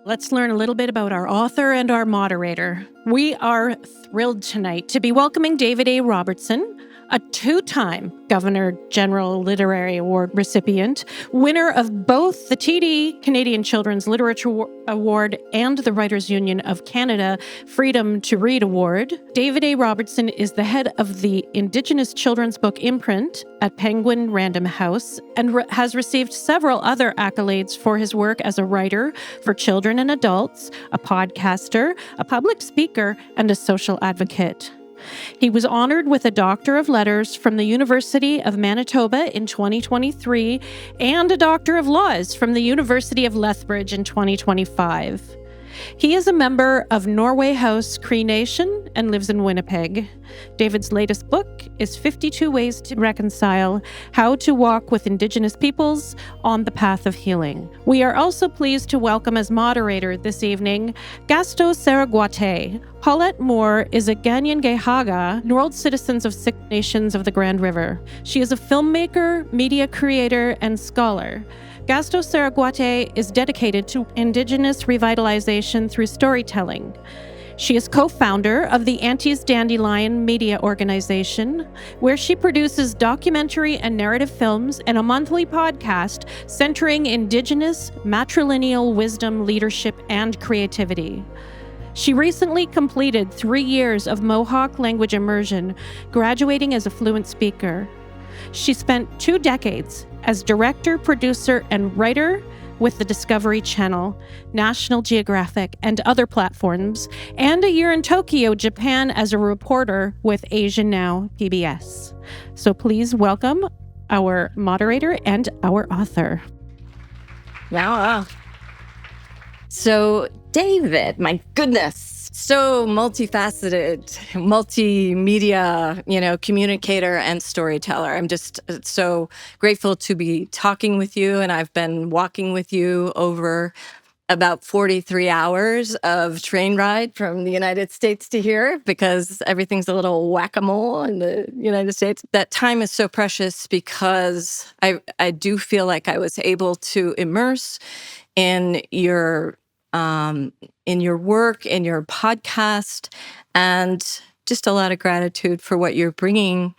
Let's learn a little bit about our author and our moderator. We are thrilled tonight to be welcoming David A. Robertson, a two-time Governor General Literary Award recipient, winner of both the TD Canadian Children's Literature Award and the Writers' Union of Canada Freedom to Read Award. David A. Robertson is the head of the Indigenous Children's Book imprint at Penguin Random House and has received several other accolades for his work as a writer for children and adults, a podcaster, a public speaker, and a social advocate. He was honored with a Doctor of Letters from the University of Manitoba in 2023 and a Doctor of Laws from the University of Lethbridge in 2025. He is a member of Norway House Cree Nation and lives in Winnipeg. David's latest book is 52 Ways to Reconcile: How to Walk with Indigenous Peoples on the Path of Healing. We are also pleased to welcome as moderator this evening Kahstoserakwathe. Paulette Moore is a Ganyan-Gehaga, Enrolled Citizens of Six Nations of the Grand River. She is a filmmaker, media creator, and scholar. Kahstoserakwathe is dedicated to Indigenous revitalization through storytelling. She is co-founder of the Aunties Dandelion Media Organization, where she produces documentary and narrative films and a monthly podcast centering Indigenous matrilineal wisdom, leadership, and creativity. She recently completed 3 years of Mohawk language immersion, graduating as a fluent speaker. She spent 2 decades as director, producer, and writer with the Discovery Channel, National Geographic, and other platforms, and a year in Tokyo, Japan as a reporter with Asia Now PBS. So please welcome our moderator and our author. Wow. So, David, my goodness, so multifaceted, multimedia, communicator and storyteller. I'm just so grateful to be talking with you, and I've been walking with you over about 43 hours of train ride from the United States to here, because everything's a little whack-a-mole in the United States. That time is so precious because I do feel like I was able to immerse in your work, in your podcast, and just a lot of gratitude for what you're bringing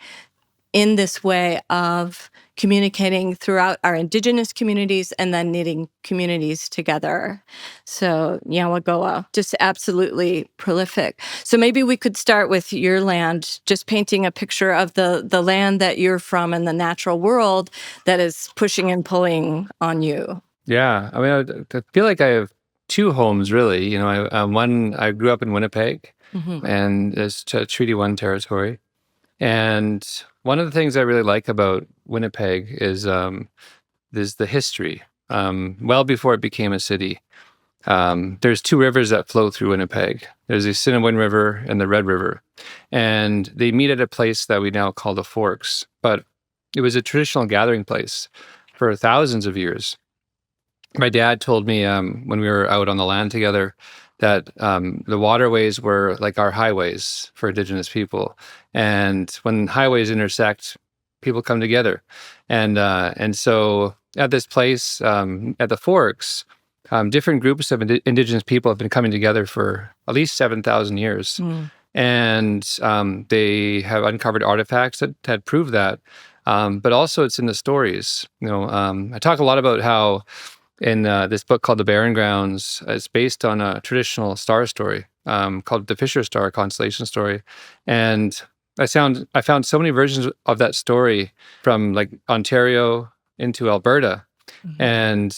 in this way of communicating throughout our Indigenous communities and then knitting communities together. So, Yawagoa, just absolutely prolific. So maybe we could start with your land, just painting a picture of the land that you're from and the natural world that is pushing and pulling on you. Yeah, I mean, I feel like I have 2 homes, really. I grew up in Winnipeg, and it's Treaty 1 territory. And one of the things I really like about Winnipeg is the history. Well before it became a city, there's 2 rivers that flow through Winnipeg. There's the Assiniboine River and the Red River. And they meet at a place that we now call the Forks. But it was a traditional gathering place for thousands of years. My dad told me when we were out on the land together that the waterways were like our highways for Indigenous people. And when highways intersect, people come together. And so at this place, at the Forks, different groups of Indigenous people have been coming together for at least 7,000 years. And they have uncovered artifacts that prove that. But also it's in the stories. I talk a lot about how in this book called The Barren Grounds, it's based on a traditional star story called the Fisher Star Constellation Story. And I found so many versions of that story from like Ontario into Alberta. And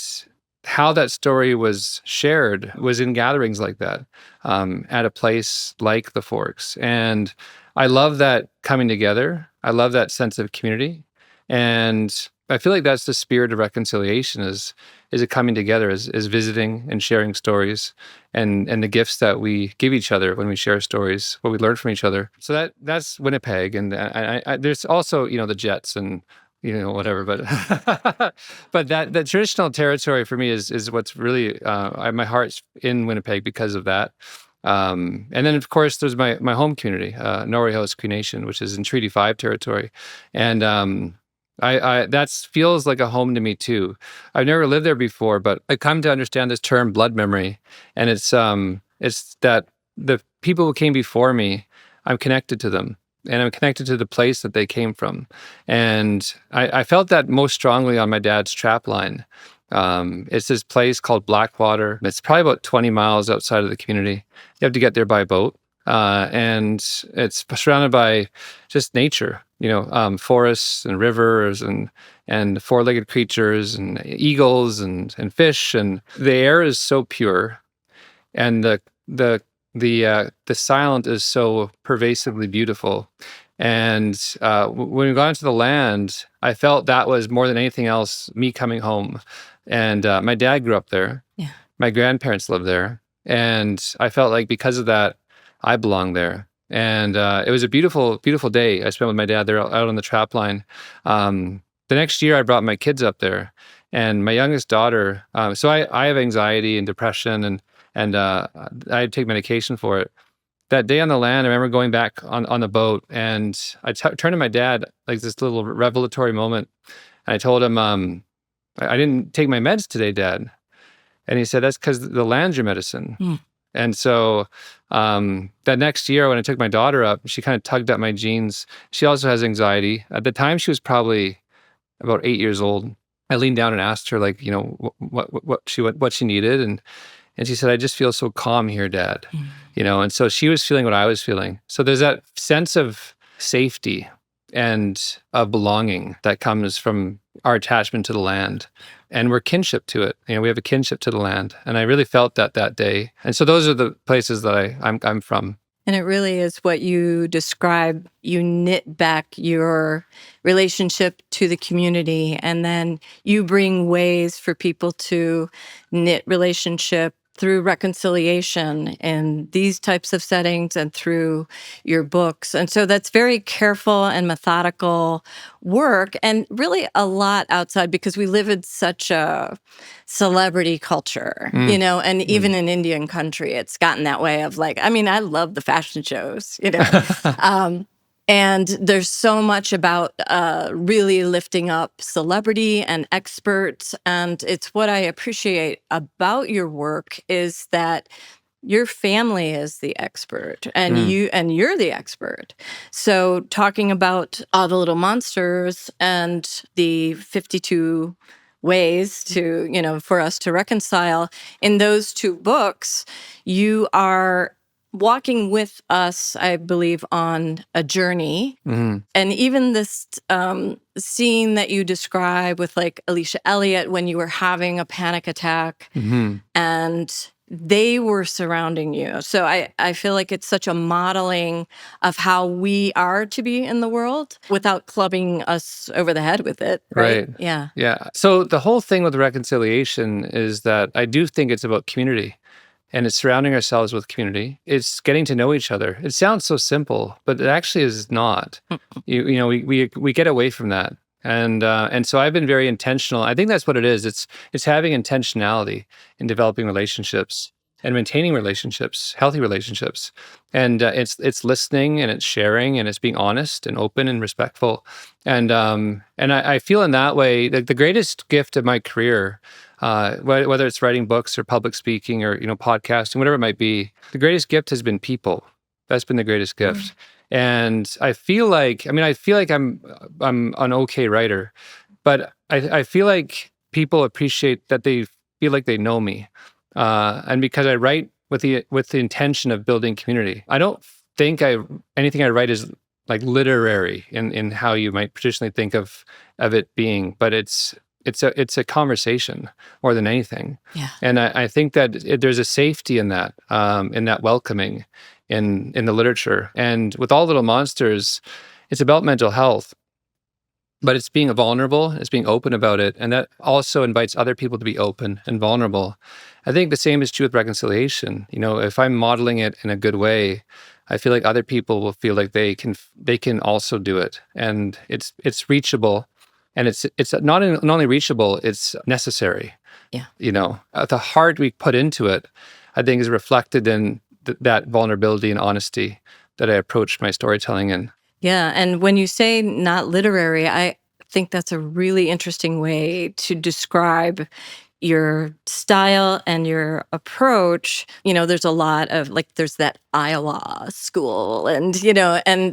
how that story was shared was in gatherings like that at a place like the Forks. And I love that coming together. I love that sense of community. And I feel like that's the spirit of reconciliation is it coming together, is visiting and sharing stories and the gifts that we give each other when we share stories, what we learn from each other. So that's Winnipeg. And I there's also, the Jets and, whatever, but that traditional territory for me is what's really, my heart's in Winnipeg because of that. And then, of course, there's my home community, Norway House Cree Nation, which is in Treaty 5 territory. And I that feels like a home to me too. I've never lived there before, but I come to understand this term blood memory, and it's that the people who came before me, I'm connected to them, and I'm connected to the place that they came from, and I felt that most strongly on my dad's trap line. It's this place called Blackwater. It's probably about 20 miles outside of the community. You have to get there by boat, and it's surrounded by just nature. Forests and rivers and four-legged creatures and eagles and fish, and the air is so pure, and the silence is so pervasively beautiful. And when we got into the land, I felt that was more than anything else me coming home. And my dad grew up there. Yeah. My grandparents lived there, and I felt like because of that, I belonged there. And it was a beautiful, beautiful day I spent with my dad there out on the trap line. The next year, I brought my kids up there, and my youngest daughter. So I have anxiety and depression, and I take medication for it. That day on the land, I remember going back on the boat, and I turned to my dad, like this little revelatory moment, and I told him, I didn't take my meds today, Dad. And he said, that's because the land's your medicine. Mm. And so that next year when I took my daughter up, she kind of tugged at my jeans. She also has anxiety. At the time, she was probably about 8 years old. I leaned down and asked her, like, what she needed. And she said, I just feel so calm here, Dad. And so she was feeling what I was feeling. So there's that sense of safety and of belonging that comes from our attachment to the land, and we're kinship to it. We have a kinship to the land, and I really felt that day. And so those are the places that I'm from. And it really is what you describe. You knit back your relationship to the community, and then you bring ways for people to knit relationship through reconciliation in these types of settings and through your books. And so that's very careful and methodical work, and really a lot outside, because we live in such a celebrity culture, and even in Indian country, it's gotten that way of like, I mean, I love the fashion shows, and there's so much about really lifting up celebrity and experts. And it's what I appreciate about your work is that your family is the expert, and you're the expert. So talking about All the Little Monsters and the 52 ways to, for us to reconcile, in those two books, you are walking with us, I believe, on a journey. Mm-hmm. And even this scene that you describe with like Alicia Elliott when you were having a panic attack, Mm-hmm. and they were surrounding you. So I feel like it's such a modeling of how we are to be in the world without clubbing us over the head with it. Right? Yeah. Yeah. So the whole thing with reconciliation is that I do think it's about community. And it's surrounding ourselves with community. It's getting to know each other. It sounds so simple, but it actually is not. We get away from that, and so I've been very intentional. I think that's what it is. It's having intentionality in developing relationships and maintaining relationships, healthy relationships, and it's listening, and it's sharing, and it's being honest and open and respectful, and I feel in that way that the greatest gift of my career. Whether it's writing books or public speaking or podcasting, whatever it might be, the greatest gift has been people. That's been the greatest gift. And I feel like I'm an okay writer, but I feel like people appreciate that they feel like they know me, and because I write with the intention of building community. I don't think anything I write is like literary in how you might traditionally think of it being, but it's a conversation more than anything. Yeah. And I think that there's a safety in that welcoming in the literature. And with All Little Monsters, it's about mental health, but it's being vulnerable, it's being open about it. And that also invites other people to be open and vulnerable. I think the same is true with reconciliation. If I'm modeling it in a good way, I feel like other people will feel like they can also do it. And it's reachable. And it's not only reachable, it's necessary. Yeah. The heart we put into it, I think, is reflected in that vulnerability and honesty that I approach my storytelling in. Yeah. And when you say not literary, I think that's a really interesting way to describe your style and your approach. There's a lot of there's that Iowa school and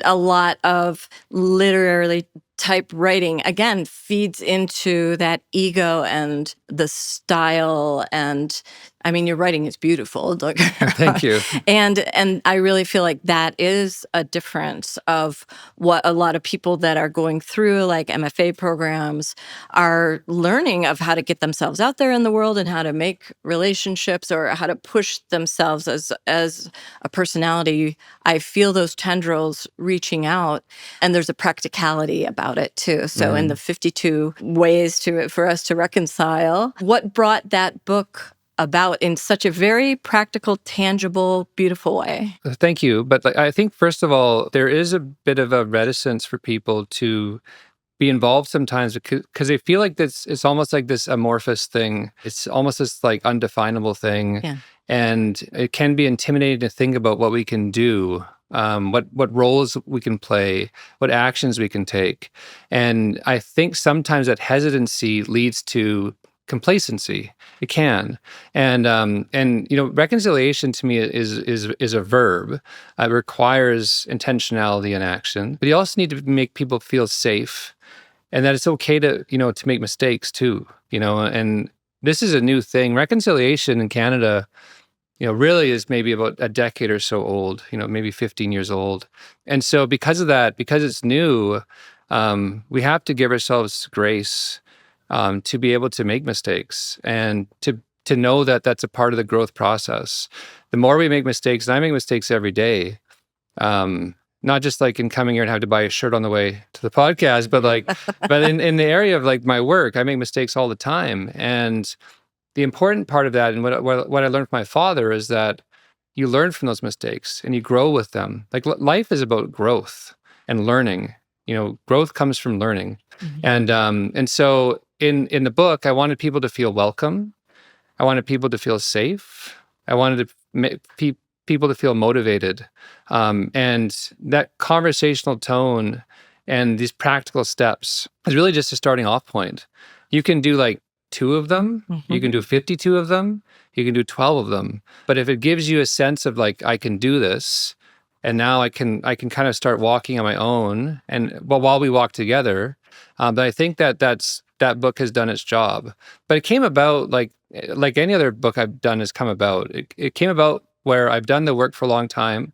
a lot of literary type writing, again, feeds into that ego and the style. And I mean, your writing is beautiful. Don't get me wrong. Thank you. And I really feel like that is a difference of what a lot of people that are going through like MFA programs are learning, of how to get themselves out there in the world and how to make relationships or how to push themselves as a personality. I feel those tendrils reaching out, and there's a practicality about it too. So in the 52 ways for us to reconcile, what brought that book about in such a very practical, tangible, beautiful way? Thank you. But I think, first of all, there is a bit of a reticence for people to be involved sometimes because they feel like it's almost like this amorphous thing. It's almost this like undefinable thing. Yeah. And it can be intimidating to think about what we can do, what roles we can play, what actions we can take. And I think sometimes that hesitancy leads to complacency. It can. And reconciliation to me is a verb. It requires intentionality and action. But you also need to make people feel safe, and that it's okay to make mistakes too. And this is a new thing. Reconciliation in Canada, really is maybe about a decade or so old, maybe 15 years old. And so because of that, because it's new, we have to give ourselves grace to be able to make mistakes and to know that that's a part of the growth process. The more we make mistakes, and I make mistakes every day, not just like in coming here and having to buy a shirt on the way to the podcast, but in the area of like my work, I make mistakes all the time. And the important part of that, and what I learned from my father, is that you learn from those mistakes and you grow with them. Like life is about growth and learning. Growth comes from learning. Mm-hmm. And so in the book, I wanted people to feel welcome. I wanted people to feel safe. I wanted people to feel motivated. And that conversational tone and these practical steps is really just a starting off point. You can do like 2 of them. Mm-hmm. You can do 52 of them. You can do 12 of them. But if it gives you a sense of like, I can do this, and now I can kind of start walking on my own, and while we walk together, but I think that book has done its job. But it came about like any other book I've done has come about. It came about where I've done the work for a long time.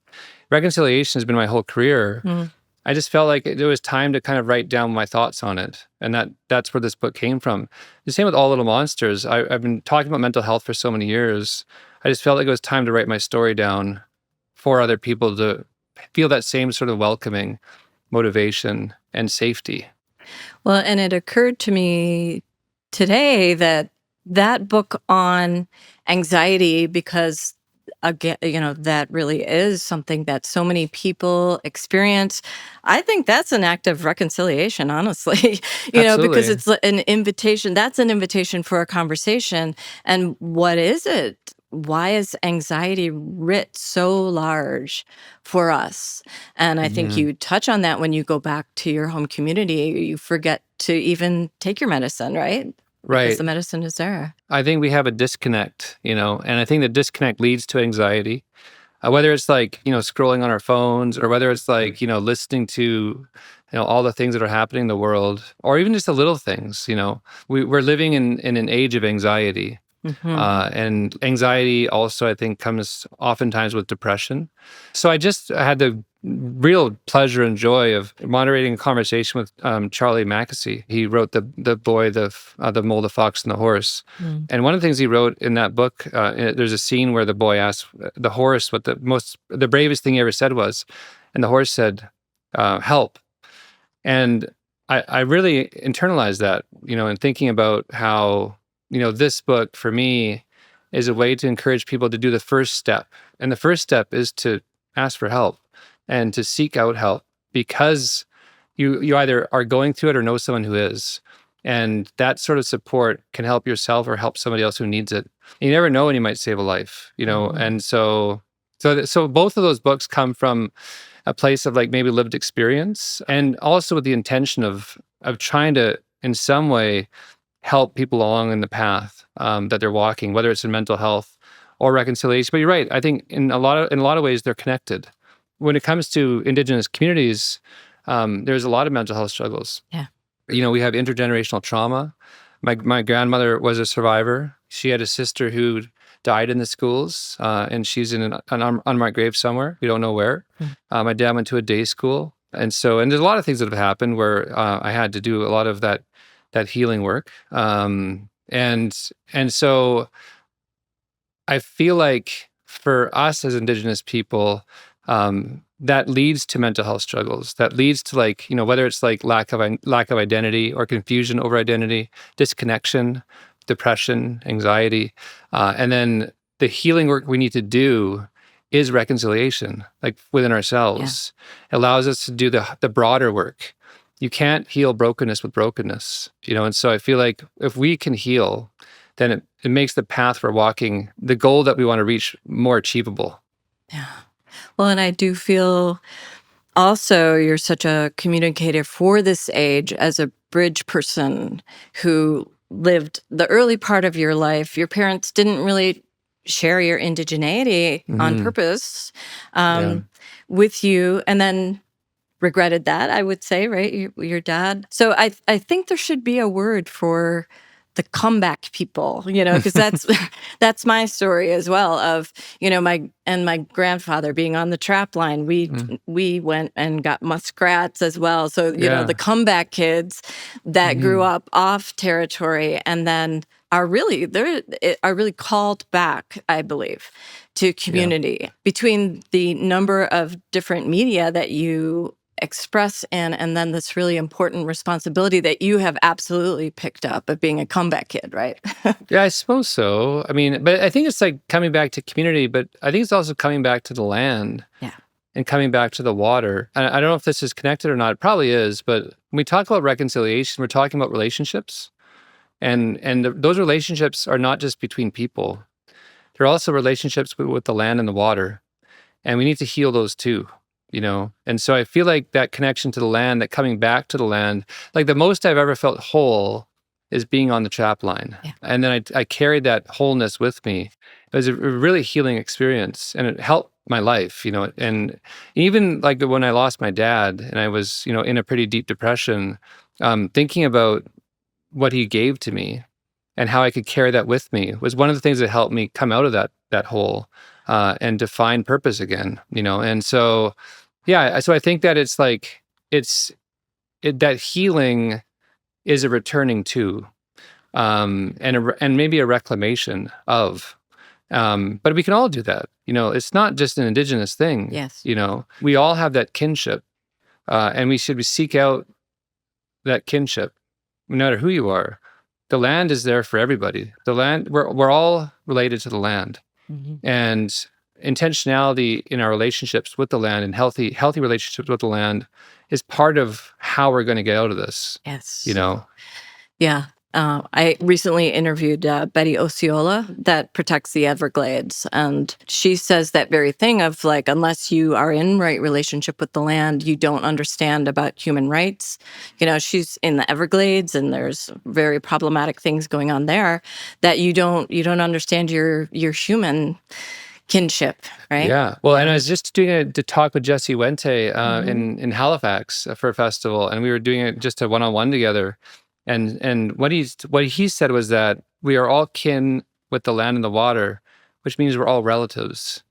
Reconciliation has been my whole career. Mm. I just felt like it was time to kind of write down my thoughts on it. And that's where this book came from. The same with All Little Monsters. I've been talking about mental health for so many years. I just felt like it was time to write my story down for other people to feel that same sort of welcoming, motivation, and safety. Well, and it occurred to me today that book on anxiety, because again, that really is something that so many people experience. I think that's an act of reconciliation, honestly, because Absolutely. it's an invitation. That's an invitation for a conversation. And what is it? Why is anxiety writ so large for us? And I think you touch on that when you go back to your home community. You forget to even take your medicine, right? Right. Because the medicine is there. I think we have a disconnect, and I think the disconnect leads to anxiety. Whether it's like, scrolling on our phones, or whether it's like, listening to, all the things that are happening in the world, or even just the little things, we're living in an age of anxiety. Mm-hmm. And anxiety also, I think, comes oftentimes with depression. So I had the real pleasure and joy of moderating a conversation with Charlie Mackesy. He wrote the boy, the mole, the fox, and the horse. Mm. And one of the things he wrote in that book, there's a scene where the boy asks the horse what the bravest thing he ever said was, and the horse said, "Help." And I really internalized that, in thinking about how, this book for me is a way to encourage people to do the first step. And the first step is to ask for help and to seek out help, because you either are going through it or know someone who is. And that sort of support can help yourself or help somebody else who needs it. You never know when you might save a life, Mm-hmm. And so So both of those books come from a place of like maybe lived experience, and also with the intention of trying to in some way help people along in the path that they're walking, whether it's in mental health or reconciliation. But you're right. I think in a lot of ways they're connected. When it comes to Indigenous communities, there's a lot of mental health struggles. Yeah. We have intergenerational trauma. My grandmother was a survivor. She had a sister who died in the schools, and she's in an unmarked grave somewhere. We don't know where. My dad went to a day school, and there's a lot of things that have happened where I had to do a lot of that healing work. And so I feel like for us as Indigenous people, that leads to mental health struggles. That leads to whether it's like lack of identity or confusion over identity, disconnection, depression, anxiety, and then the healing work we need to do is reconciliation, like within ourselves. It allows us to do the broader work. You can't heal brokenness with brokenness, and so I feel like if we can heal, then it makes the path we're walking, the goal that we want to reach, more achievable. Yeah. Well, and I do feel also you're such a communicator for this age as a bridge person who lived the early part of your life. Your parents didn't really share your indigeneity on purpose with you, and then regretted that, I would say, right? Your dad. So I think there should be a word for the comeback people, because that's my story as well of, my grandfather being on the trap line. We went and got muskrats as well. So, the comeback kids that grew up off territory and then are really called back, I believe, to community between the number of different media that you express in, and then this really important responsibility that you have absolutely picked up of being a comeback kid, right? Yeah, I suppose so. I mean, but I think it's like coming back to community, but I think it's also coming back to the land and coming back to the water. And I don't know if this is connected or not. It probably is, but when we talk about reconciliation, we're talking about relationships. And those relationships are not just between people. They're also relationships with the land and the water. And we need to heal those too. And so I feel like that connection to the land, that coming back to the land, like the most I've ever felt whole is being on the trap line. Yeah. And then I carried that wholeness with me. It was a really healing experience, and it helped my life, and even like when I lost my dad and I was, in a pretty deep depression, thinking about what he gave to me and how I could carry that with me was one of the things that helped me come out of that hole and to find purpose again, and so so I think that it's like that healing is a returning to, and maybe a reclamation of, but we can all do that. It's not just an Indigenous thing. Yes. We all have that kinship, and we should seek out that kinship, no matter who you are. The land is there for everybody. The land, we're all related to the land, and intentionality in our relationships with the land and healthy relationships with the land is part of how we're going to get out of this. Yes. Yeah. I recently interviewed Betty Osceola that protects the Everglades, and she says that very thing of like, unless you are in right relationship with the land, you don't understand about human rights. She's in the Everglades, and there's very problematic things going on there that you don't understand your human kinship, right? Yeah. Well, and I was just doing a talk with Jesse Wente in Halifax for a festival, and we were doing it just a one-on-one together. And what he said was that we are all kin with the land and the water, which means we're all relatives.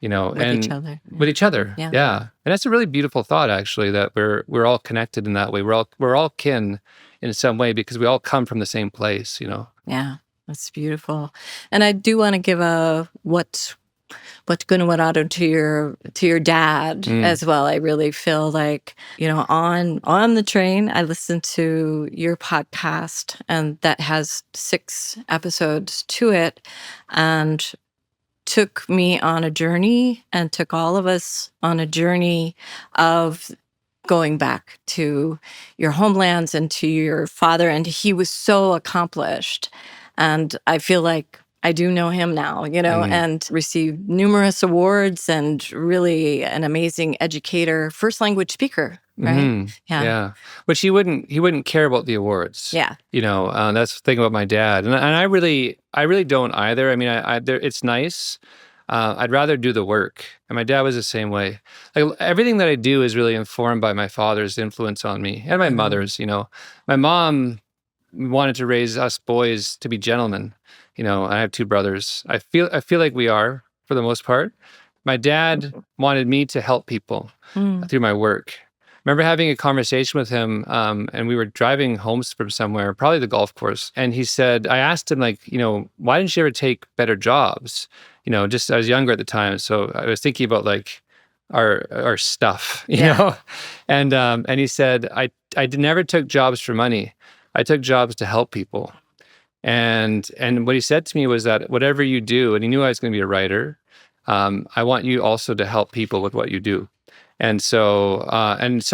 Yeah. With each other. With each other. Yeah. And that's a really beautiful thought, actually, that we're all connected in that way. We're all kin in some way because we all come from the same place. Yeah, that's beautiful. And I do want to give a what's going on to your dad as well. I really feel like, on the train, I listened to your podcast, and that has 6 episodes to it, and took me on a journey and took all of us on a journey of going back to your homelands and to your father. And he was so accomplished. And I feel like I do know him now, and received numerous awards and really an amazing educator, first language speaker, right? Yeah. But he wouldn't care about the awards. Yeah. That's the thing about my dad. And I really don't either. I mean, it's nice. I'd rather do the work. And my dad was the same way. Like everything that I do is really informed by my father's influence on me and my mother's, My mom wanted to raise us boys to be gentlemen. I have two brothers. I feel like we are for the most part. My dad wanted me to help people through my work. Remember having a conversation with him, and we were driving home from somewhere, probably the golf course. And he said, I asked him, like, why didn't you ever take better jobs? Just I was younger at the time, so I was thinking about like our stuff, you know. And he said, I never took jobs for money. I took jobs to help people. And what he said to me was that whatever you do, and he knew I was going to be a writer, I want you also to help people with what you do. And so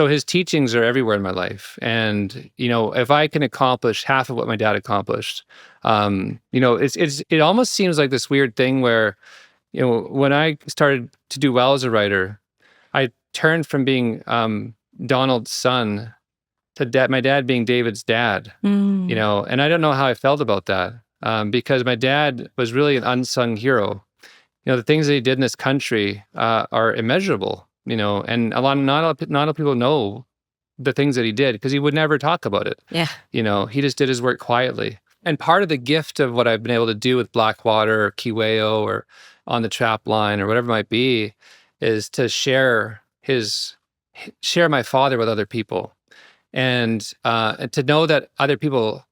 his teachings are everywhere in my life. And, if I can accomplish half of what my dad accomplished, it almost seems like this weird thing where, when I started to do well as a writer, I turned from being Donald's son to my dad being David's dad, and I don't know how I felt about that, because my dad was really an unsung hero. The things that he did in this country are immeasurable, and not a lot of people know the things that he did because he would never talk about it. Yeah. He just did his work quietly. And part of the gift of what I've been able to do with Blackwater or Kiwew or on the trap line or whatever it might be is to share my father with other people. And to know that other people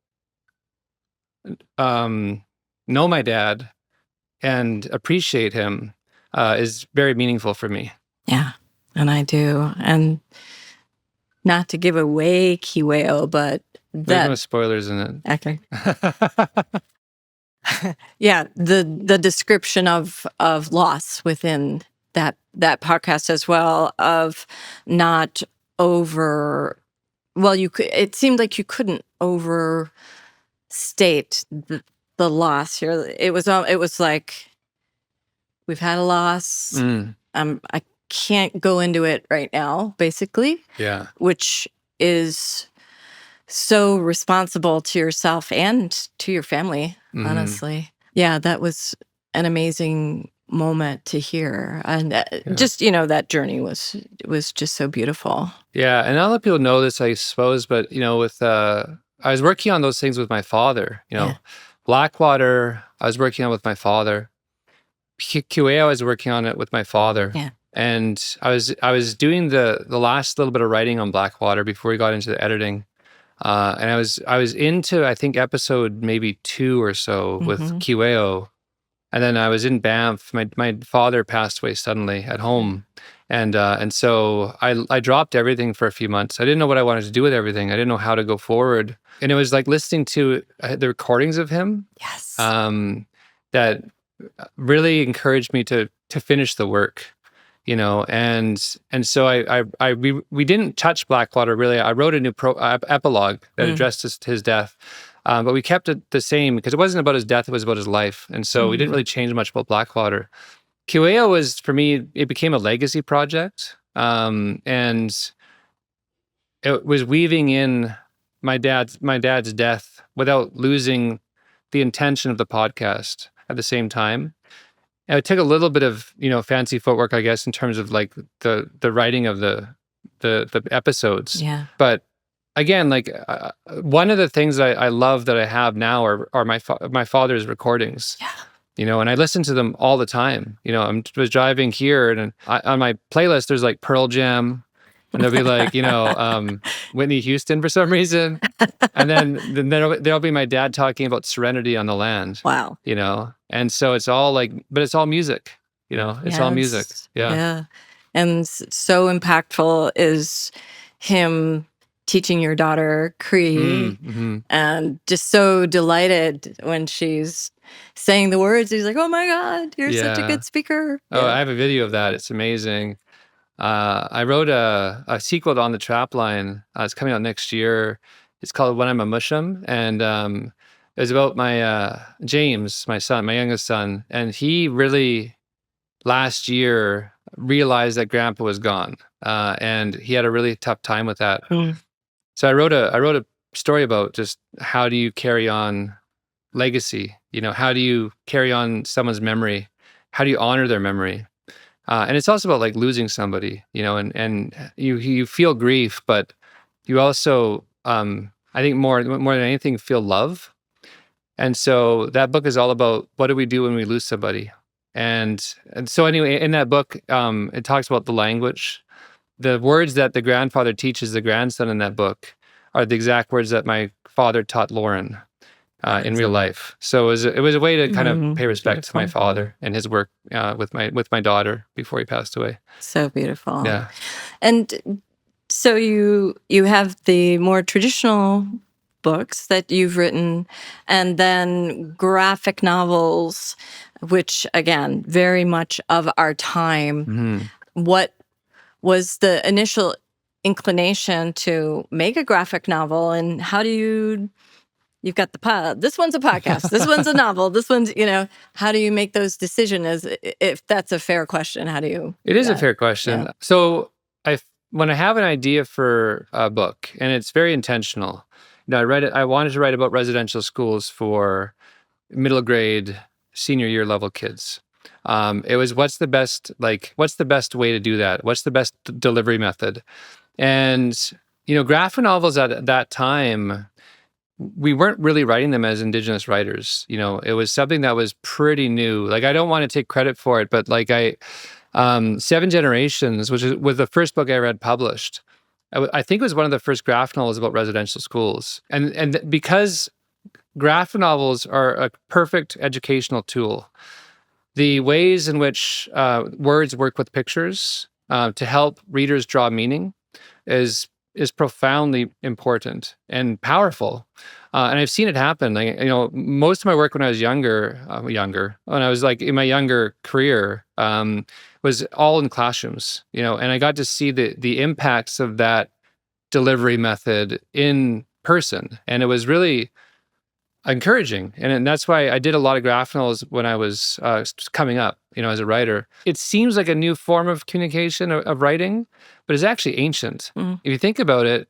know my dad and appreciate him is very meaningful for me. Yeah, and I do. And not to give away Kiwew, but there's no spoilers in it. Okay. Yeah, the description of loss within that podcast as well, of not over. Well, it seemed like you couldn't overstate the loss here. It was like, we've had a loss. I can't go into it right now, basically. Yeah. Which is so responsible to yourself and to your family, honestly. Yeah, that was an amazing moment to hear. And just, that journey was just so beautiful. Yeah, and not a lot of people know this, I suppose, but, with I was working on those things with my father, Blackwater, I was working on with my father. Kiwew, I was working on it with my father. Yeah. And I was doing the last little bit of writing on Blackwater before we got into the editing. And I was into, I think, episode maybe 2 or so with Kiwew. And then I was in Banff. My father passed away suddenly at home. And so I dropped everything for a few months. I didn't know what I wanted to do with everything. I didn't know how to go forward. And it was like listening to the recordings of him. Yes. That really encouraged me to finish the work, and so we didn't touch Blackwater really. I wrote a new epilogue that addressed his death, but we kept it the same because it wasn't about his death; it was about his life, and so we didn't really change much about Blackwater. Kiwew was, for me, it became a legacy project, and it was weaving in my dad's death without losing the intention of the podcast at the same time. And it took a little bit of, fancy footwork, I guess, in terms of like the writing of the episodes. Yeah. But again, like one of the things I love that I have now are my father's recordings. Yeah. And I listen to them all the time. I was driving here and on my playlist, there's like Pearl Jam, and there'll be like, Whitney Houston for some reason. And then there'll be my dad talking about Serenity on the Land. Wow. And so it's all like, but it's all music, it's all music. Yeah. Yeah. And so impactful is him teaching your daughter Cree, and just so delighted when she's saying the words. He's like, oh my God, you're such a good speaker. Oh, I have a video of that. It's amazing. I wrote a sequel to On the Trap Line. It's coming out next year. It's called When I'm a Mushum. And It was about my James, my son, my youngest son, and he really last year realized that Grandpa was gone, and he had a really tough time with that. So I wrote a story about just how do you carry on legacy? How do you carry on someone's memory? How do you honor their memory? And it's also about like losing somebody, and you feel grief, but you also, I think more than anything, feel love. And so that book is all about what do we do when we lose somebody. And so anyway, in that book, it talks about the language. The words that the grandfather teaches the grandson in that book are the exact words that my father taught Lauren in real life. So it was a way to kind of pay respect to my father and his work with my daughter before he passed away. So beautiful. Yeah. And so you have the more traditional books that you've written, and then graphic novels, which again, very much of our time. What was the initial inclination to make a graphic novel, and how do you've got this one's a podcast, this one's a novel, this one's, how do you make those decisions? If that's a fair question, how do you? It is a fair question. Yeah. So when I have an idea for a book, and it's very intentional, I wanted to write about residential schools for middle grade, senior year level kids. It was what's the best way to do that? What's the best delivery method? And graphic novels at that time, we weren't really writing them as Indigenous writers. It was something that was pretty new. Like, I don't want to take credit for it, but like Seven Generations, which was the first book I read published, I think it was one of the first graphic novels about residential schools. And because graphic novels are a perfect educational tool, the ways in which words work with pictures to help readers draw meaning is profoundly important and powerful. And I've seen it happen. Most of my work when I was younger, when I was like in my younger career, was all in classrooms, and I got to see the impacts of that delivery method in person. And it was really encouraging. And that's why I did a lot of graphic novels when I was coming up, as a writer. It seems like a new form of communication of writing, but it's actually ancient. If you think about it,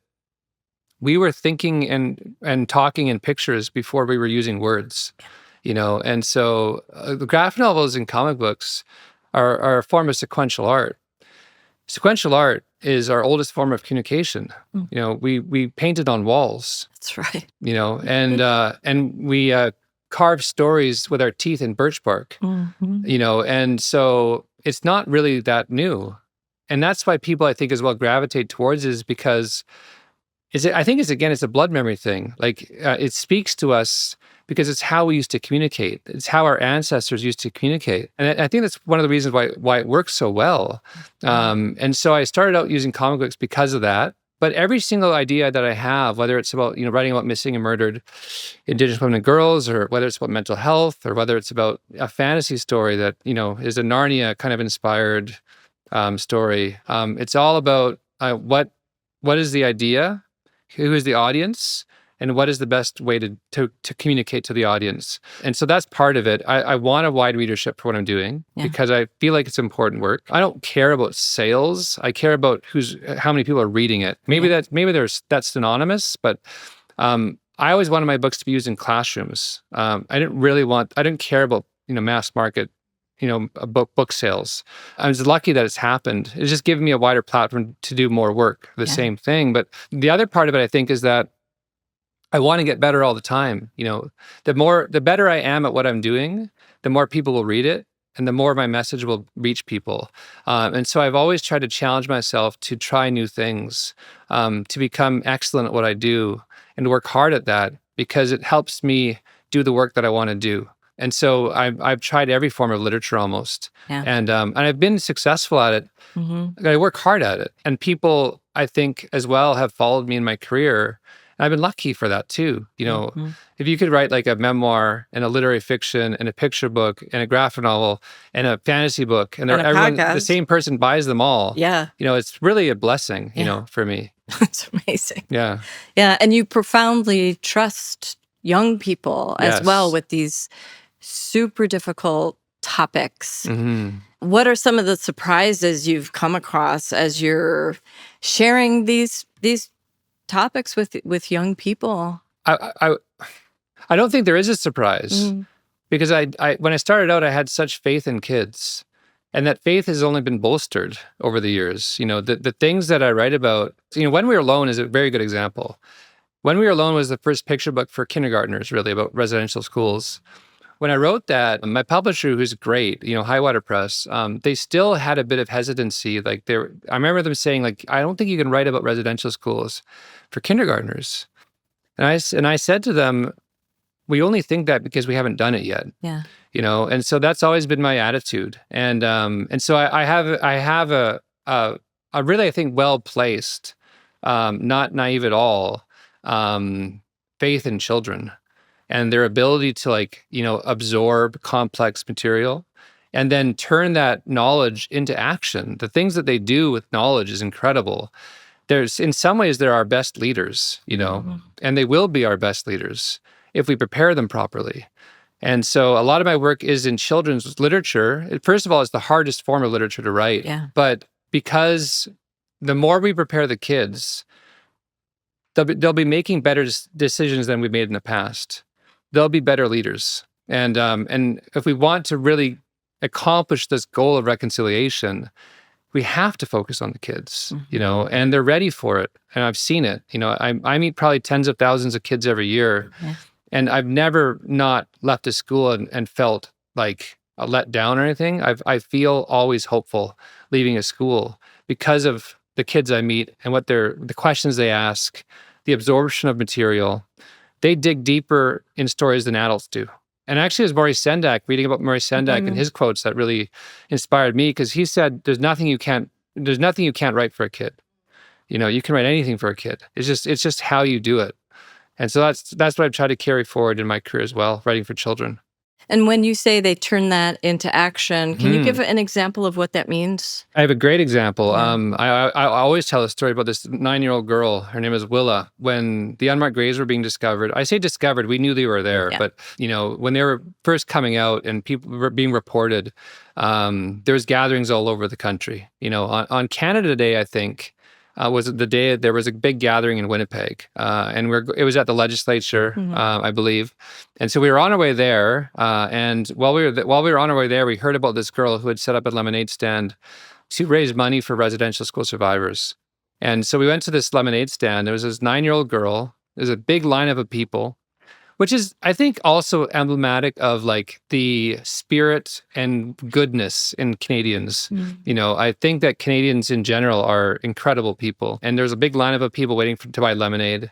we were thinking and talking in pictures before we were using words, and so the graphic novels and comic books are a form of sequential art. Sequential art is our oldest form of communication. We painted on walls. That's right. And we carve stories with our teeth in birch bark. And so it's not really that new. And that's why people, I think, as well gravitate towards it, is because I think it's a blood memory thing. Like it speaks to us because it's how we used to communicate. It's how our ancestors used to communicate. And I think that's one of the reasons why it works so well. And so I started out using comic books because of that. But every single idea that I have, whether it's about, writing about missing and murdered Indigenous women and girls, or whether it's about mental health, or whether it's about a fantasy story that, is a Narnia kind of inspired story. It's all about what is the idea, who is the audience, and what is the best way to communicate to the audience. And so that's part of it. I want a wide readership for what I'm doing because I feel like it's important work. I don't care about sales. I care about how many people are reading it. Maybe that's synonymous, but I always wanted my books to be used in classrooms. I didn't care about mass market book sales. I was lucky that it's happened. It's just given me a wider platform to do more work, the same thing. But the other part of it, I think, is that I want to get better all the time. The better I am at what I'm doing, the more people will read it, and the more my message will reach people. And so I've always tried to challenge myself to try new things, to become excellent at what I do, and to work hard at that because it helps me do the work that I want to do. And so I've tried every form of literature almost, and I've been successful at it. I work hard at it, and people, I think, as well, have followed me in my career. And I've been lucky for that too. If you could write like a memoir and a literary fiction and a picture book and a graphic novel and a fantasy book, and the same person buys them all. It's really a blessing, for me. That's amazing. Yeah. And you profoundly trust young people as well Yes. with these super difficult topics. Mm-hmm. What are some of the surprises you've come across as you're sharing these topics with young people? I don't think there is a surprise because I when I started out, I had such faith in kids, and that faith has only been bolstered over the years. The things that I write about, When We Are Alone is a very good example. When We Are Alone was the first picture book for kindergartners, really, about residential schools. When I wrote that, my publisher, who's great, Highwater Press, they still had a bit of hesitancy. I remember them saying, I don't think you can write about residential schools for kindergartners. And I said to them, we only think that because we haven't done it yet. Yeah. And so that's always been my attitude. And so I have a really, I think, well placed, not naive at all, faith in children and their ability to absorb complex material and then turn that knowledge into action. The things that they do with knowledge is incredible. In some ways, they're our best leaders, and they will be our best leaders if we prepare them properly. And so a lot of my work is in children's literature. First of all, it's the hardest form of literature to write. Yeah. But because the more we prepare the kids, they'll be making better decisions than we've made in the past. They'll be better leaders. And if we want to really accomplish this goal of reconciliation, we have to focus on the kids, and they're ready for it. And I've seen it. I meet probably tens of thousands of kids every year. Yeah. And I've never not left a school and felt like a let down or anything. I feel always hopeful leaving a school because of the kids I meet and the questions they ask, the absorption of material. They dig deeper in stories than adults do. And actually, it was Maurice Sendak, reading about Maurice Sendak and his quotes that really inspired me, because he said, there's nothing you can't write for a kid. You can write anything for a kid. It's just how you do it. And so that's what I've tried to carry forward in my career as well, writing for children. And when you say they turn that into action, can you give an example of what that means? I have a great example. Yeah. I always tell a story about this 9-year-old girl. Her name is Willa. When the unmarked graves were being discovered, I say discovered, we knew they were there. Yeah. But, when they were first coming out and people were being reported, there was gatherings all over the country. On Canada Day, I think, was the day there was a big gathering in Winnipeg, and it was at the legislature, I believe. And so we were on our way there, and while we were on our way there, we heard about this girl who had set up a lemonade stand to raise money for residential school survivors. And so we went to this lemonade stand. There was this 9-year-old girl. There's a big lineup of people, which is, I think, also emblematic of the spirit and goodness in Canadians. I think that Canadians in general are incredible people. And there's a big lineup of people waiting to buy lemonade.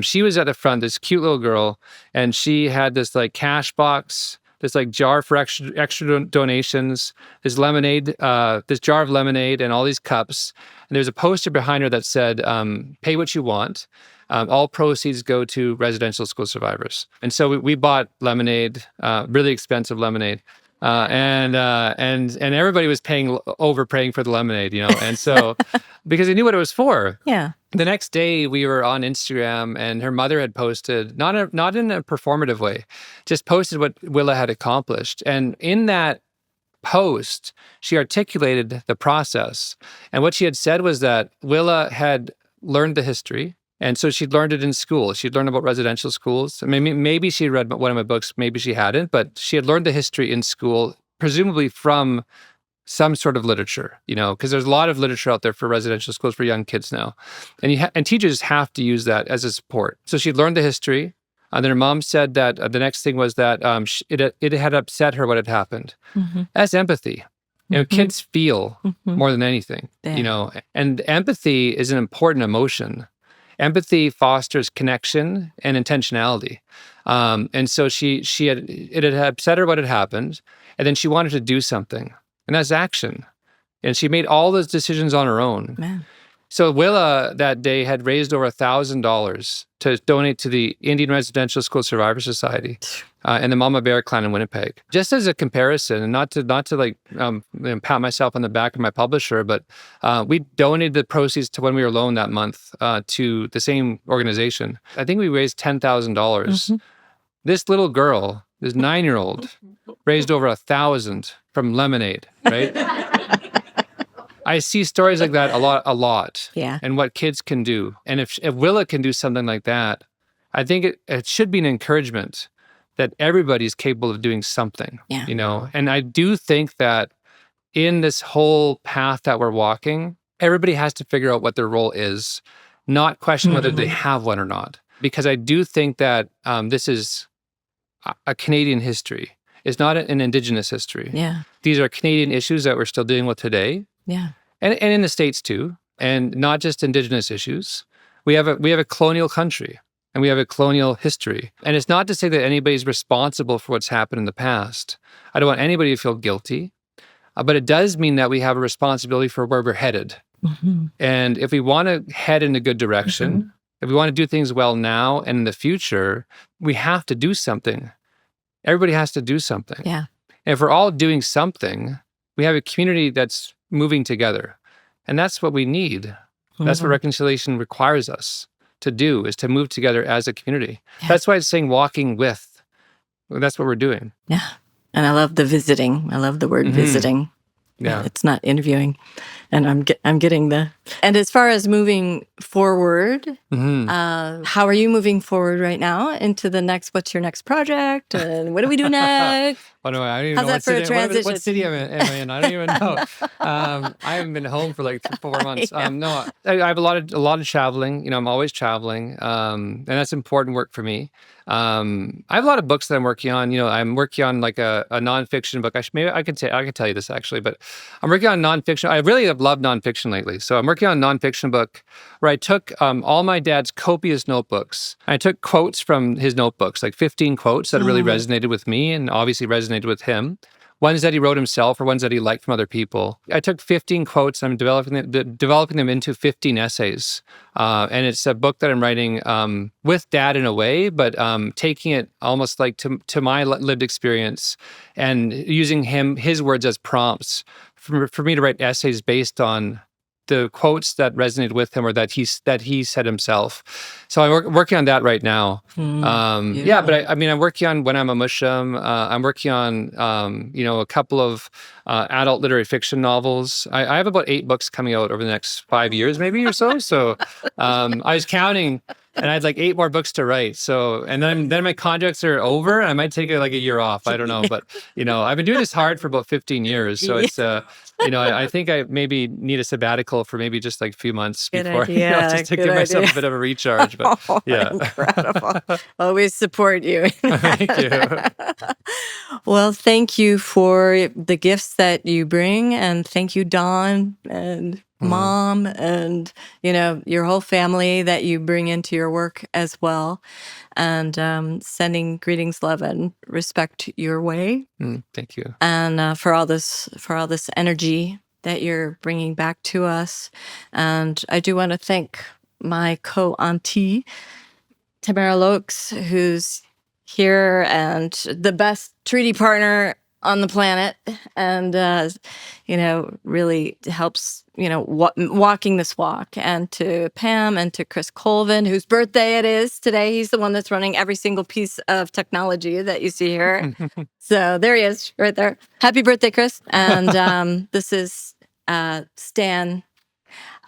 She was at the front, this cute little girl, and she had this cash box, this jar for extra donations, this lemonade, this jar of lemonade, and all these cups. And there's a poster behind her that said, "Pay what you want. All proceeds go to residential school survivors." And so we bought lemonade, really expensive lemonade, and everybody was praying for the lemonade, and so because they knew what it was for. Yeah. The next day we were on Instagram, and her mother had posted, not in a performative way, just posted what Willa had accomplished, and in that post she articulated the process. And what she had said was that Willa had learned the history. And so she'd learned it in school. She'd learned about residential schools. Maybe she read one of my books, maybe she hadn't, but she had learned the history in school, presumably from some sort of literature, because there's a lot of literature out there for residential schools for young kids now. And teachers have to use that as a support. So she'd learned the history. And then her mom said that the next thing was that it had upset her what had happened. That's empathy. Kids feel more than anything, and empathy is an important emotion. Empathy fosters connection and intentionality. And so it had upset her what had happened, and then she wanted to do something, and that's action. And she made all those decisions on her own. Man. So Willa that day had raised over $1,000 to donate to the Indian Residential School Survivor Society and the Mama Bear Clan in Winnipeg. Just as a comparison, and not to pat myself on the back of my publisher, but we donated the proceeds to When We Were Alone that month to the same organization. I think we raised $10,000 This little girl, this 9-year-old, raised over 1,000 from lemonade, right? I see stories like that a lot. Yeah. And what kids can do. And if Willa can do something like that, I think it should be an encouragement that everybody's capable of doing something, Yeah. you know? And I do think that in this whole path that we're walking, everybody has to figure out what their role is, not question whether they have one or not. Because I do think that this is a Canadian history. It's not an Indigenous history. Yeah. These are Canadian issues that we're still dealing with today. Yeah. And in the States too, and not just Indigenous issues. We have a colonial country and we have a colonial history. And it's not to say that anybody's responsible for what's happened in the past. I don't want anybody to feel guilty, but it does mean that we have a responsibility for where we're headed. And if we want to head in a good direction, if we want to do things well now and in the future, we have to do something. Everybody has to do something. Yeah. And if we're all doing something, we have a community that's moving together. And that's what we need. That's what reconciliation requires us to do, is to move together as a community. Yeah. That's why it's saying walking with. That's what we're doing. Yeah. And I love the visiting. I love the word visiting. Yeah. It's not interviewing. And I'm getting the... And as far as moving forward, how are you moving forward right now into the next, what's your next project? And what do we do next? Oh, no, I don't even How's know that for a transition? what city am I in. I don't even know. I haven't been home for like 4 months. No, I have a lot of traveling. You know, I'm always traveling, and that's important work for me. I have a lot of books that I'm working on. You know, I'm working on like a nonfiction book. Maybe I can tell you this actually, but I'm working on nonfiction. I really have loved nonfiction lately. So I'm working on a nonfiction book where I took all my dad's copious notebooks. I took quotes from his notebooks, like 15 quotes that really resonated with me and obviously resonated with him. Ones that he wrote himself or ones that he liked from other people. I took 15 quotes. I'm developing them into 15 essays. And it's a book that I'm writing with Dad in a way, but taking it almost like to my lived experience and using his words as prompts for me to write essays based on the quotes that resonated with him or that he said himself. So I'm working on that right now. Yeah, but I'm working on When I'm a Muslim. I'm working on, a couple of adult literary fiction novels. I have about 8 books coming out over the next 5 years, maybe or so. So I was counting, and I had like 8 more books to write. So, and then my contracts are over. I might take like a year off. I don't know, but I've been doing this hard for about 15 years. So it's I think I maybe need a sabbatical for maybe just like a few months before, just to give myself a bit of a recharge. But yeah, incredible. Always support you. Thank you. Well, thank you for the gifts that you bring, and thank you, Dawn and Mom, and your whole family that you bring into your work as well. And sending greetings, love, and respect your way. Thank you. And for all this energy that you're bringing back to us. And I do want to thank my co-auntie, Tamara Lokes, who's here and the best treaty partner on the planet, and really helps walking this walk. And to Pam and to Chris Colvin, whose birthday it is today. He's the one that's running every single piece of technology that you see here. So there he is, right there. Happy birthday, Chris! And this is Stan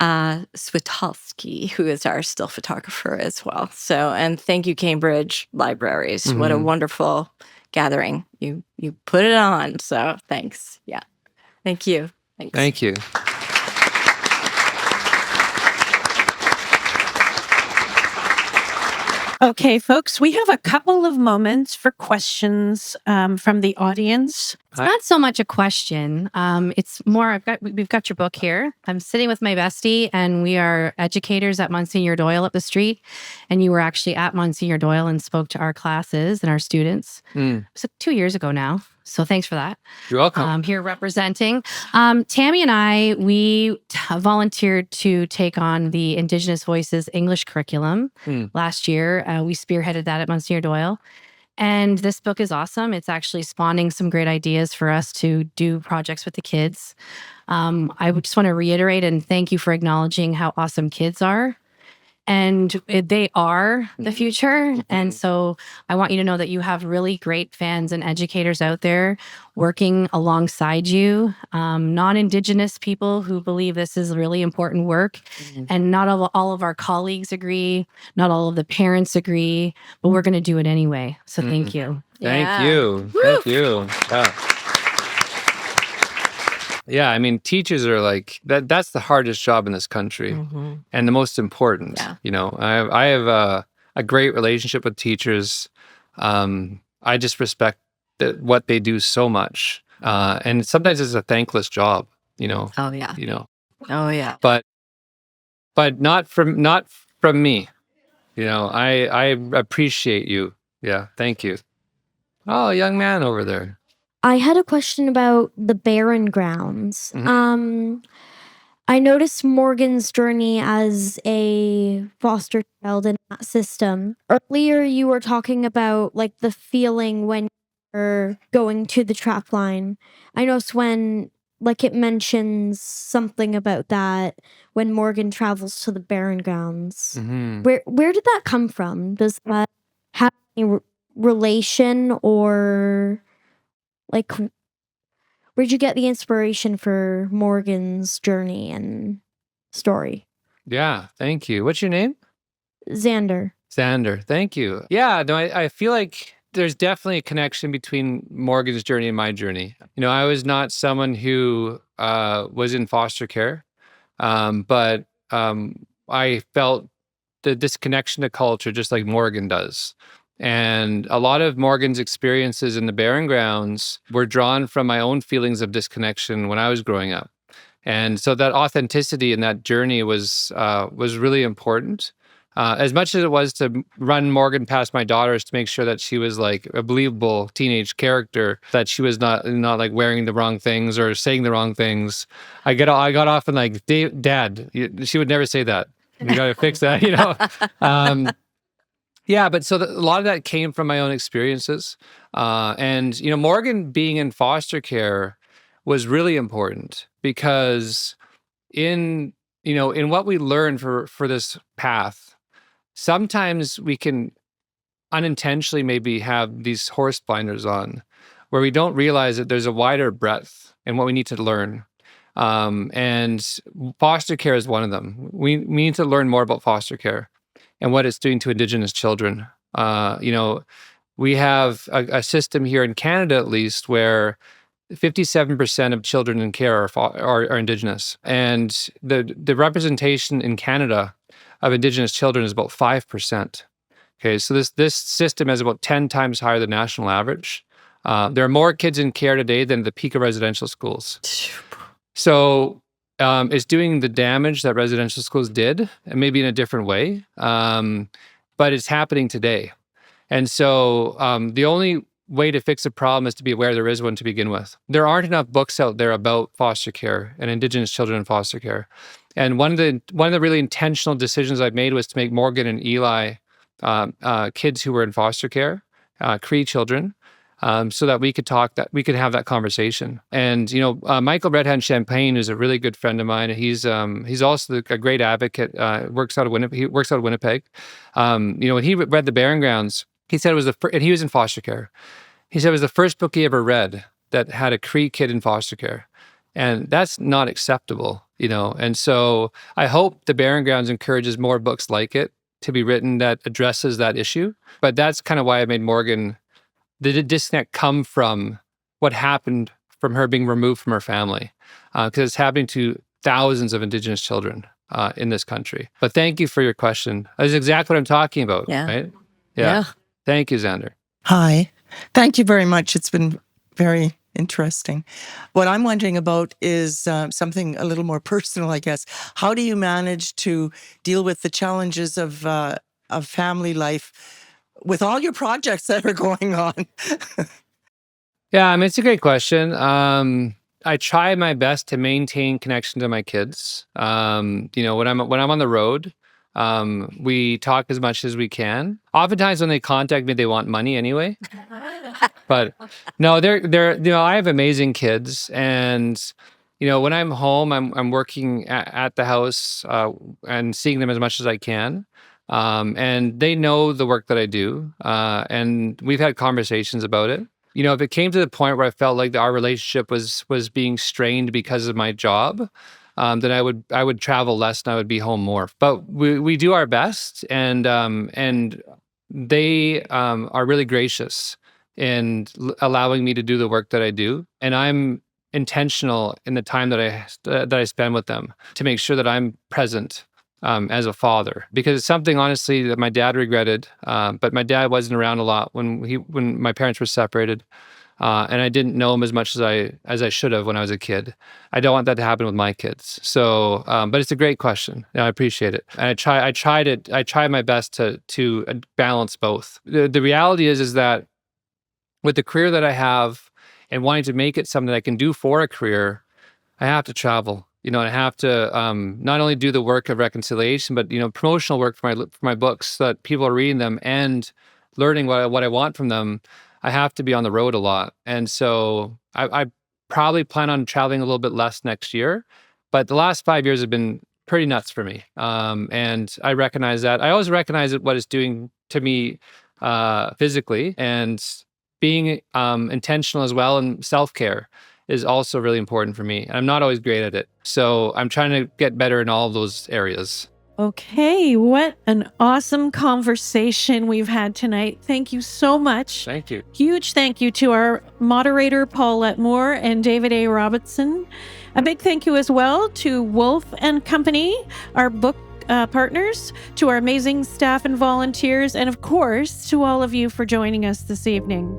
Switalski, who is our still photographer as well. So, and thank you, Cambridge Libraries. What a wonderful gathering. You put it on. So thanks. Yeah. Thank you. Thanks. Thank you. Okay, folks, we have a couple of moments for questions from the audience. It's not so much a question. It's more, we've got your book here. I'm sitting with my bestie, and we are educators at Monsignor Doyle up the street. And you were actually at Monsignor Doyle and spoke to our classes and our students. It was 2 years ago now. So thanks for that. You're welcome. Here representing. Tammy and I, we volunteered to take on the Indigenous Voices English curriculum last year. We spearheaded that at Monsignor Doyle. And this book is awesome. It's actually spawning some great ideas for us to do projects with the kids. I would just want to reiterate and thank you for acknowledging how awesome kids are. and they are the future. And so I want you to know that you have really great fans and educators out there working alongside you, non-Indigenous people who believe this is really important work. And not all of our colleagues agree, not all of the parents agree, but we're going to do it anyway. So thank you. Thank you. Thank you. Yeah, I mean, teachers are like that's the hardest job in this country and the most important. Yeah. You know, I have a great relationship with teachers. I just respect what they do so much. And sometimes it's a thankless job, you know. Oh yeah. You know. Oh yeah. But not from me. You know, I appreciate you. Yeah, thank you. Oh, young man over there. I had a question about the barren grounds. I noticed Morgan's journey as a foster child in that system. Earlier, you were talking about like the feeling when you're going to the trap line. I noticed when like it mentions something about that when Morgan travels to the barren grounds. Where did that come from? Does that have any relation or like where'd you get the inspiration for Morgan's journey and story? Yeah, thank you. What's your name? Xander. Xander, thank you. Yeah, no, I feel like there's definitely a connection between Morgan's journey and my journey. You know, I was not someone who was in foster care, but I felt the disconnection to culture just like Morgan does. And a lot of Morgan's experiences in the barren grounds were drawn from my own feelings of disconnection when I was growing up. And so that authenticity in that journey was really important. As much as it was to run Morgan past my daughters to make sure that she was like a believable teenage character, that she was not like wearing the wrong things or saying the wrong things. I got off and like, Dad, she would never say that. You got to fix that, you know? Yeah, but so a lot of that came from my own experiences. And, you know, Morgan being in foster care was really important because in what we learn for this path, sometimes we can unintentionally maybe have these horse blinders on where we don't realize that there's a wider breadth in what we need to learn. And foster care is one of them. We need to learn more about foster care and what it's doing to Indigenous children. You know, we have a system here in Canada, at least, where 57% of children in care are Indigenous, and the representation in Canada of Indigenous children is about 5%. Okay, so this system is about 10 times higher than national average. There are more kids in care today than the peak of residential schools. So it's doing the damage that residential schools did, and maybe in a different way, but it's happening today. And so the only way to fix a problem is to be aware there is one to begin with. There aren't enough books out there about foster care and Indigenous children in foster care. And one of the really intentional decisions I've made was to make Morgan and Eli kids who were in foster care, Cree children, so that we could have that conversation. And you know, Michael Redhand Champagne is a really good friend of mine. He's also a great advocate. Works out of Winnipeg. You know, when he read The Barren Grounds, he said it was and he was in foster care. He said it was the first book he ever read that had a Cree kid in foster care, and that's not acceptable. You know, and so I hope The Barren Grounds encourages more books like it to be written that addresses that issue. But that's kind of why I made Morgan. The disconnect come from what happened from her being removed from her family, because it's happening to thousands of Indigenous children in this country. But thank you for your question. That's exactly what I'm talking about. Yeah. Right? Yeah. Thank you, Xander. Hi. Thank you very much. It's been very interesting. What I'm wondering about is something a little more personal, I guess. How do you manage to deal with the challenges of family life with all your projects that are going on? Yeah, I mean, it's a great question. I try my best to maintain connection to my kids. You know, when I'm on the road, we talk as much as we can. Oftentimes when they contact me, they want money anyway. But no, they're you know, I have amazing kids, and when I'm home, I'm working at the house and seeing them as much as I can. And they know the work that I do. And we've had conversations about it. If it came to the point where I felt like our relationship was being strained because of my job, then I would travel less and I would be home more. But we do our best, and they are really gracious in allowing me to do the work that I do, and I'm intentional in the time that I spend with them to make sure that I'm present as a father, because it's something honestly that my dad regretted. But my dad wasn't around a lot when my parents were separated. And I didn't know him as much as I should have when I was a kid. I don't want that to happen with my kids. So, but it's a great question, and I appreciate it. And I try my best to balance both. The reality is that with the career that I have and wanting to make it something I can do for a career, I have to travel. I have to not only do the work of reconciliation, but promotional work for my books, so that people are reading them and learning what I want from them. I have to be on the road a lot. And so I probably plan on traveling a little bit less next year. But the last 5 years have been pretty nuts for me. And I recognize that. I always recognize what it's doing to me physically, and being intentional as well, and self-care is also really important for me. And I'm not always great at it. So I'm trying to get better in all of those areas. Okay, what an awesome conversation we've had tonight. Thank you so much. Thank you. Huge thank you to our moderator, Paulette Moore and David A. Robertson. A big thank you as well to Wolf and Company, our book partners, to our amazing staff and volunteers, and of course, to all of you for joining us this evening.